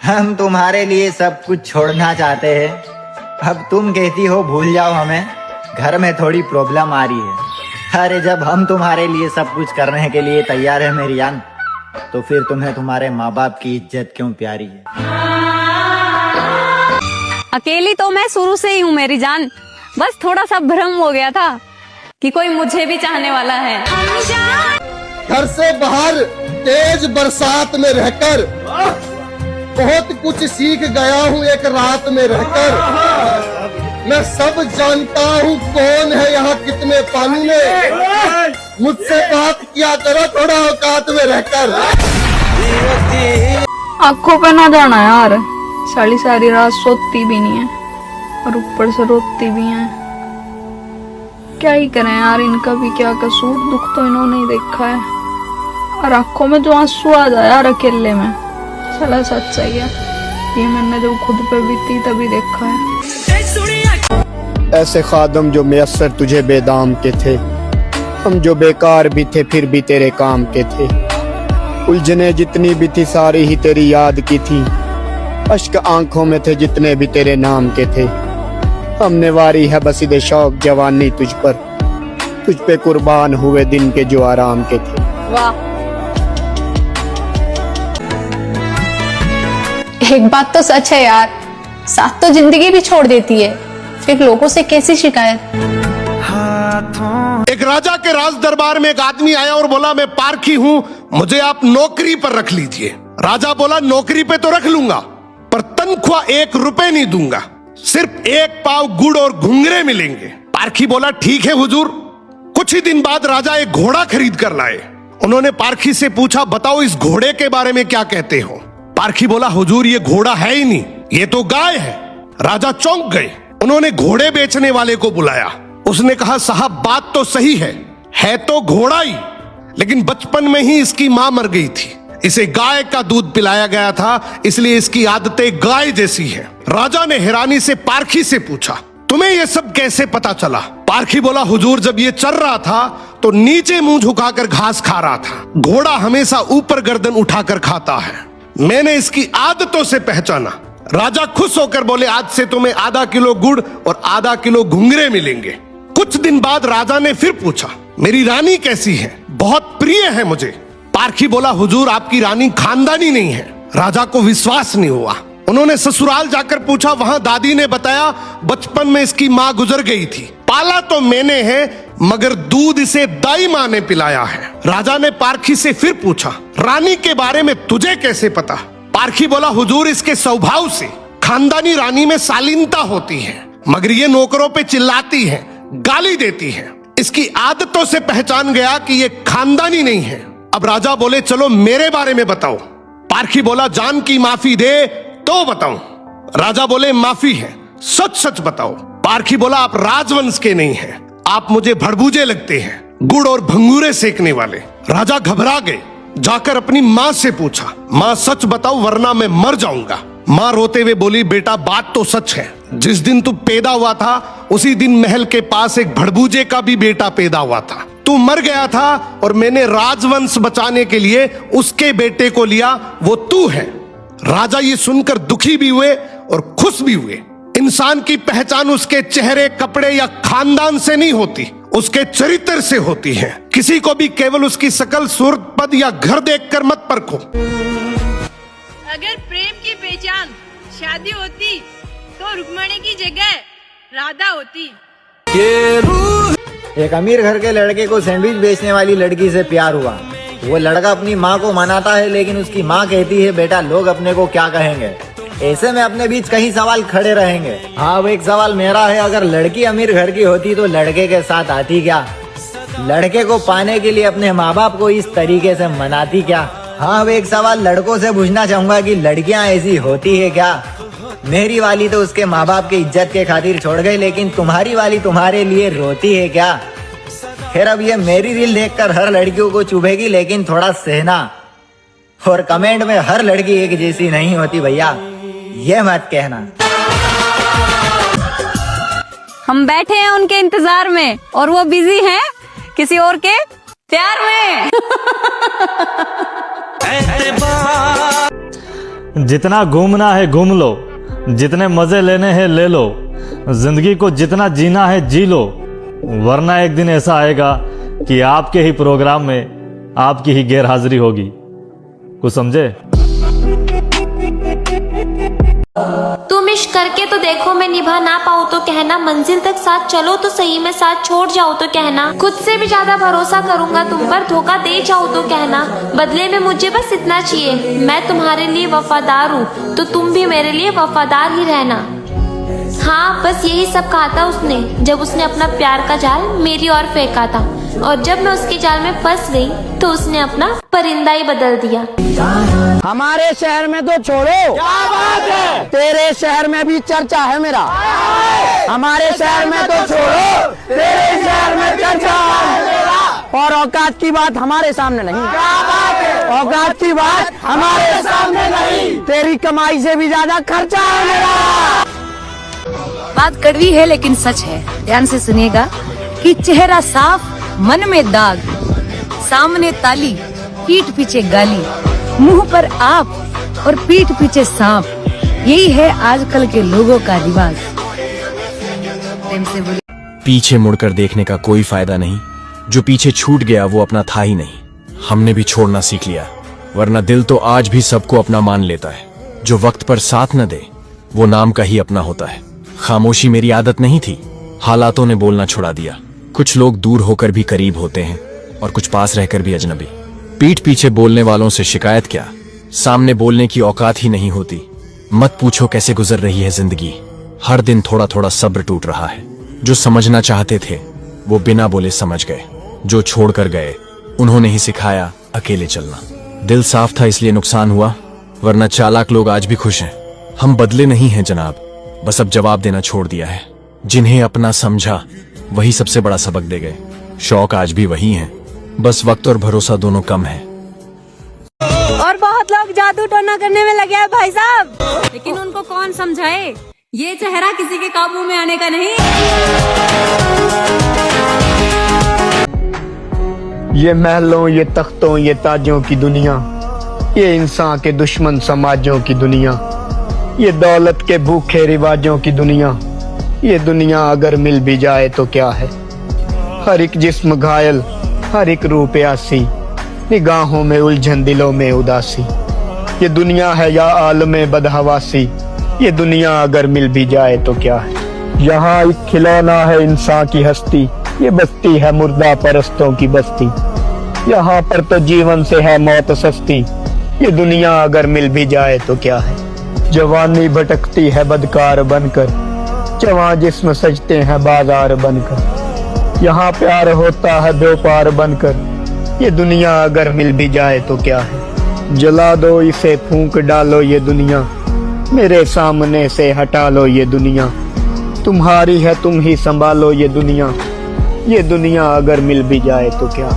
हम तुम्हारे लिए सब कुछ छोड़ना चाहते हैं। अब तुम कहती हो भूल जाओ हमें, घर में थोड़ी प्रॉब्लम आ रही है। अरे जब हम तुम्हारे लिए सब कुछ करने के लिए तैयार है मेरी जान, तो फिर तुम्हें तुम्हारे माँ बाप की इज्जत क्यों प्यारी है? अकेली तो मैं शुरू से ही हूँ मेरी जान, बस थोड़ा सा भ्रम हो गया था कि कोई मुझे भी चाहने वाला है। घर से बाहर तेज बरसात में रहकर बहुत कुछ सीख गया हूँ एक रात में रहकर। मैं सब जानता हूँ कौन है यहाँ कितने पानी में, मुझसे बात किया करो थोड़ा औकात में रहकर। आंखों पे ना जाना यार, सारी सारी रात सोती भी नहीं है और ऊपर से रोती भी है। क्या ही करें यार, इनका भी क्या कसूर, दुख तो इन्होंने ही देखा है। और आंखों में जो आंसू आ जाए यार अकेले में, चला सच है, ये मैंने जब खुद पे बीती तभी देखा है। ऐसे खादम जो मैसर तुझे बेदाम के थे, हम जो बेकार भी थे फिर भी तेरे काम के थे। उलझने जितनी भी थी सारी ही तेरी याद की थी, अश्क आंखों में थे जितने भी तेरे नाम के थे। हमने वारी है बस इधे शौक जवानी तुझ पर, तुझ पे कुर्बान हुए दिन के जो आराम के थे। वाह, एक बात तो सच है यार, साथ तो जिंदगी भी छोड़ देती है, फिर लोगों से कैसी शिकायत। एक राजा के राज दरबार में एक आदमी आया और बोला मैं पारखी हूँ, मुझे आप नौकरी पर रख लीजिए। राजा बोला नौकरी पे तो रख लूंगा, पर तनख्वाह 1 रुपए नहीं दूंगा, सिर्फ 1 पाव गुड़ और घुंघरे मिलेंगे। पारखी बोला ठीक है हुजूर। कुछ ही दिन बाद राजा एक घोड़ा खरीद कर लाए। उन्होंने पारखी से पूछा बताओ इस घोड़े के बारे में क्या कहते हो। पारखी बोला हुजूर ये घोड़ा है ही नहीं, ये तो गाय है। राजा चौंक गए। उन्होंने घोड़े बेचने वाले को बुलाया। उसने कहा साहब बात तो सही है तो घोड़ा ही, लेकिन बचपन में ही इसकी मां मर गई थी, इसे गाय का दूध पिलाया गया था, इसलिए इसकी आदतें गाय जैसी है। राजा ने हैरानी से पारखी से पूछा तुम्हें ये सब कैसे पता चला। पारखी बोला हुजूर जब ये चल रहा था तो नीचे मुंह झुकाकर घास खा रहा था, घोड़ा हमेशा ऊपर गर्दन उठाकर खाता है, मैंने इसकी आदतों से पहचाना। राजा खुश होकर बोले आज से तुम्हें आधा किलो गुड़ और आधा किलो घुंघरे मिलेंगे। कुछ दिन बाद राजा ने फिर पूछा मेरी रानी कैसी है, बहुत प्रिय है मुझे। पारखी बोला हुजूर आपकी रानी खानदानी नहीं है। राजा को विश्वास नहीं हुआ। उन्होंने ससुराल जाकर पूछा, वहां दादी ने बताया बचपन में इसकी मां गुजर गई थी, पाला तो मैंने है मगर दूध इसे दाई मां ने पिलाया है। राजा ने पारखी से फिर पूछा रानी के बारे में तुझे कैसे पता। पारखी बोला हुजूर इसके स्वभाव से खानदानी रानी में शालीनता होती है, मगर ये नौकरों पे चिल्लाती है, गाली देती है, इसकी आदतों से पहचान गया कि ये खानदानी नहीं है। अब राजा बोले चलो मेरे बारे में बताओ। पारखी बोला जान की माफी दे तो बताऊं। राजा बोले माफी है, सच सच बताओ। पारखी बोला आप राजवंश के नहीं हैं, आप मुझे भड़बूजे लगते हैं, गुड़ और भंगूरे सेकने वाले। राजा घबरा गए। जाकर अपनी माँ से पूछा माँ सच बताओ वरना मैं मर जाऊंगा। माँ रोते हुए बोली बेटा बात तो सच है, जिस दिन तू पैदा हुआ था उसी दिन महल के पास एक भड़बूजे का भी बेटा पैदा हुआ था, तू मर गया था और मैंने राजवंश बचाने के लिए उसके बेटे को लिया, वो तू है। राजा ये सुनकर दुखी भी हुए और खुश भी हुए। इंसान की पहचान उसके चेहरे, कपड़े या खानदान से नहीं होती, उसके चरित्र से होती है। किसी को भी केवल उसकी शकल, सूरत, पद या घर देखकर मत परखो। अगर प्रेम की पहचान शादी होती तो रुक्मणी की जगह राधा होती। एक अमीर घर के लड़के को सैंडविच बेचने वाली लड़की से प्यार हुआ। वो लड़का अपनी माँ को मनाता है, लेकिन उसकी माँ कहती है बेटा लोग अपने को क्या कहेंगे। ऐसे में अपने बीच कई सवाल खड़े रहेंगे। हाँ वो एक सवाल मेरा है, अगर लड़की अमीर घर की होती तो लड़के के साथ आती क्या? लड़के को पाने के लिए अपने माँ बाप को इस तरीके से मनाती क्या? हाँ वो एक सवाल लड़कों से पूछना चाहूंगा कि लड़कियां ऐसी होती है क्या? मेरी वाली तो उसके माँ बाप की इज्जत के खातिर छोड़ गई, लेकिन तुम्हारी वाली तुम्हारे लिए रोती है क्या? फिर अब ये मेरी रील देखकर हर लड़कियों को चुभेगी, लेकिन थोड़ा सहना। और कमेंट में हर लड़की एक जैसी नहीं होती भैया, ये मत कहना। हम बैठे हैं उनके इंतजार में और वो बिजी हैं किसी और के प्यार में। जितना घूमना है घूम लो, जितने मजे लेने हैं ले लो, जिंदगी को जितना जीना है जी लो, वरना एक दिन ऐसा आएगा कि आपके ही प्रोग्राम में आपकी ही गैरहाजिरी होगी। कुछ समझे? तुम इश्क करके तो देखो, मैं निभा ना पाऊँ तो कहना, मंजिल तक साथ चलो तो सही, मैं साथ छोड़ जाऊँ तो कहना, खुद से भी ज्यादा भरोसा करूंगा तुम पर, धोखा दे जाऊँ तो कहना, बदले में मुझे बस इतना चाहिए, मैं तुम्हारे लिए वफादार हूँ तो तुम भी मेरे लिए वफादार ही रहना। हाँ, बस यही सब कहा था उसने जब उसने अपना प्यार का जाल मेरी ओर फेंका था, और जब मैं उसके जाल में फंस गई तो उसने अपना परिंदा ही बदल दिया। हमारे शहर में तो छोड़ो, क्या बात है, तेरे शहर में भी चर्चा है मेरा। हमारे शहर में तो छोड़ो, तेरे शहर में चर्चा है मेरा। और औकात की बात हमारे सामने नहीं, क्या बात है, औकात की बात हमारे सामने नहीं, तेरी कमाई से भी ज्यादा खर्चा है मेरा। बात कड़वी है लेकिन सच है, ध्यान से सुनिएगा कि चेहरा साफ मन में दाग, सामने ताली पीठ पीछे गाली, मुंह पर आप और पीठ पीछे सांप, यही है आजकल के लोगों का रिवाज। पीछे मुड़कर देखने का कोई फायदा नहीं, जो पीछे छूट गया वो अपना था ही नहीं। हमने भी छोड़ना सीख लिया, वरना दिल तो आज भी सबको अपना मान लेता है। जो वक्त पर साथ न दे वो नाम का ही अपना होता है। खामोशी मेरी आदत नहीं थी, हालातों ने बोलना छुड़ा दिया। कुछ लोग दूर होकर भी करीब होते हैं और कुछ पास रहकर भी अजनबी। पीठ पीछे बोलने वालों से शिकायत क्या, सामने बोलने की औकात ही नहीं होती। मत पूछो कैसे गुजर रही है जिंदगी, हर दिन थोड़ा थोड़ा सब्र टूट रहा है। जो समझना चाहते थे वो बिना बोले समझ गए, जो छोड़कर गए उन्होंने ही सिखाया अकेले चलना। दिल साफ था इसलिए नुकसान हुआ, वरना चालाक लोग आज भी खुश हैं। हम बदले नहीं हैं जनाब, बस अब जवाब देना छोड़ दिया है। जिन्हें अपना समझा वही सबसे बड़ा सबक दे गए। शौक आज भी वही हैं, बस वक्त और भरोसा दोनों कम है। और बहुत लोग जादू टोना करने में लगे हैं भाई साहब, लेकिन उनको कौन समझाए, ये चेहरा किसी के काबू में आने का नहीं। ये महलों, ये तख्तों, ये ताजों की दुनिया, ये इंसान के दुश्मन समाजों की दुनिया, ये दौलत के भूखे रिवाजों की दुनिया, ये दुनिया अगर मिल भी जाए तो क्या है। हर एक जिस्म घायल, हर एक रूह प्यासी, निगाहों में उलझन दिलों में उदासी। ये दुनिया है या आलमे बदहवासी, ये दुनिया अगर मिल भी जाए तो क्या है। यहाँ एक खिलौना है इंसान की हस्ती, ये बस्ती है मुर्दा परस्तों की बस्ती। यहाँ पर तो जीवन से है मौत सस्ती, ये दुनिया अगर मिल भी जाए तो क्या है। जवानी भटकती है बदकार बनकर, जवां जिस्म सजते हैं बाजार बनकर। यहाँ प्यार होता है व्यापार बनकर, ये दुनिया अगर मिल भी जाए तो क्या है। जला दो इसे, फूंक डालो ये दुनिया, मेरे सामने से हटा लो ये दुनिया। तुम्हारी है तुम ही संभालो ये दुनिया, ये दुनिया अगर मिल भी जाए तो क्या।